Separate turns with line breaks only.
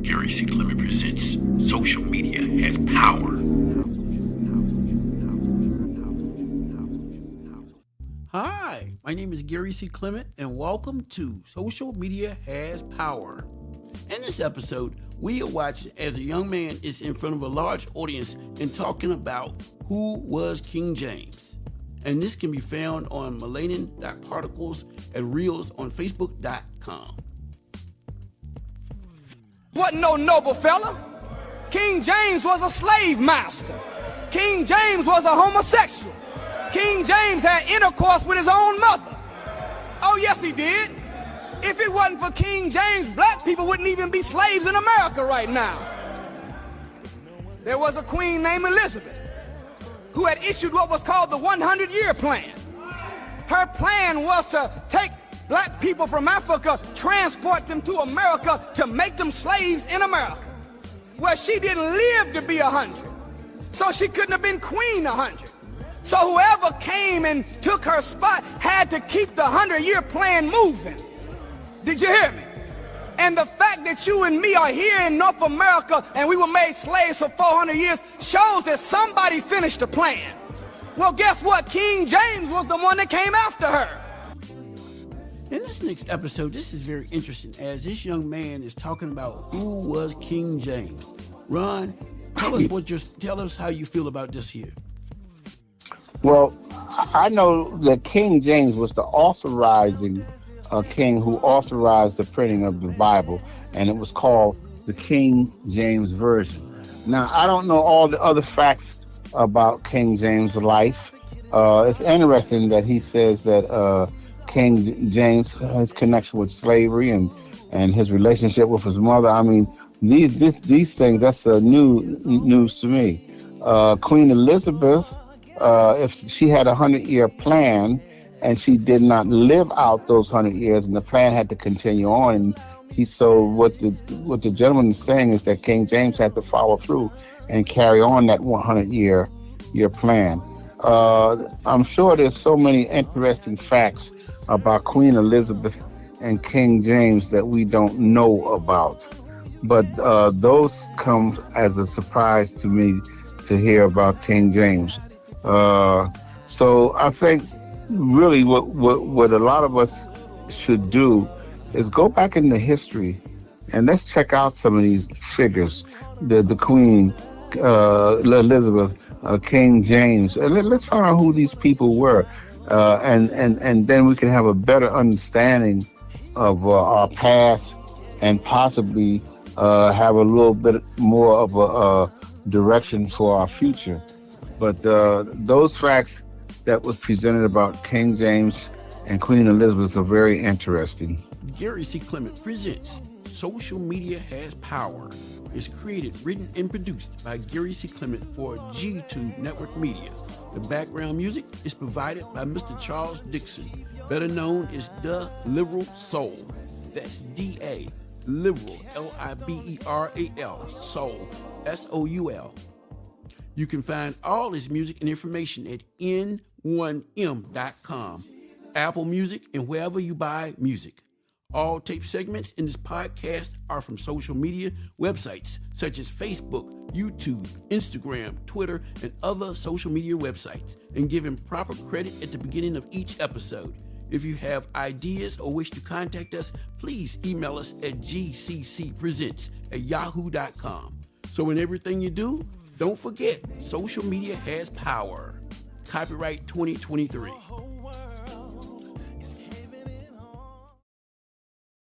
Gary C.Clement presents Social Media Has Power.
Hi, my name is Gary C.Clement, and welcome to Social Media Has Power. In this episode, we are watching as a young man is in front of a large audience and talking about who was King James. And this can be found on Melanin.particles and Reels on Facebook.com.
Wasn't no noble fella. King James was a slave master. King James was a homosexual. King James had intercourse with his own mother. Oh, yes, he did. If it wasn't for King James, black people wouldn't even be slaves in America right now. There was a queen named Elizabeth who had issued what was called the 100-year plan. Her plan was to take black people from Africa, transport them to America to make them slaves in America. Well, she didn't live to be 100, so she couldn't have been queen 100. So whoever came and took her spot had to keep the 100-year plan moving. Did you hear me? And the fact that you and me are here in North America and we were made slaves for 400 years shows that somebody finished the plan. Well, guess what? King James was the one that came after her.
In this next episode, this is very interesting as this young man is talking about who was King James. Ron, tell us how you feel about this here.
Well, I know that King James was the authorizing king who authorized the printing of the Bible, and it was called the King James Version. Now, I don't know all the other facts about King James' life. It's interesting that he says that King James, his connection with slavery and his relationship with his mother. I mean, these things, that's news to me. Queen Elizabeth, if she had a 100-year plan and she did not live out those 100 years and the plan had to continue on, and what the gentleman is saying is that King James had to follow through and carry on that 100-year plan. I'm sure there's so many interesting facts about Queen Elizabeth and King James that we don't know about. But those come as a surprise to me to hear about King James. So I think really what a lot of us should do is go back into history and let's check out some of these figures, the Queen Elizabeth, King James, and let's find out who these people were, and then we can have a better understanding of our past and possibly have a little bit more of a direction for our future. But those facts that was presented about King James and Queen Elizabeth are very interesting.
Gary C.Clement presents Social Media Has Power. It's created, written, and produced by Gary C.Clement for G2 Network Media. The background music is provided by Mr. Charles Dixon, better known as The Liberal Soul. That's D-A, Liberal, L-I-B-E-R-A-L, Soul, S-O-U-L. You can find all his music and information at n1m.com, Apple Music, and wherever you buy music. All tape segments in this podcast are from social media websites such as Facebook, YouTube, Instagram, Twitter, and other social media websites, and given proper credit at the beginning of each episode. If you have ideas or wish to contact us, please email us at gccpresents@yahoo.com. So in everything you do, don't forget, social media has power. Copyright 2023.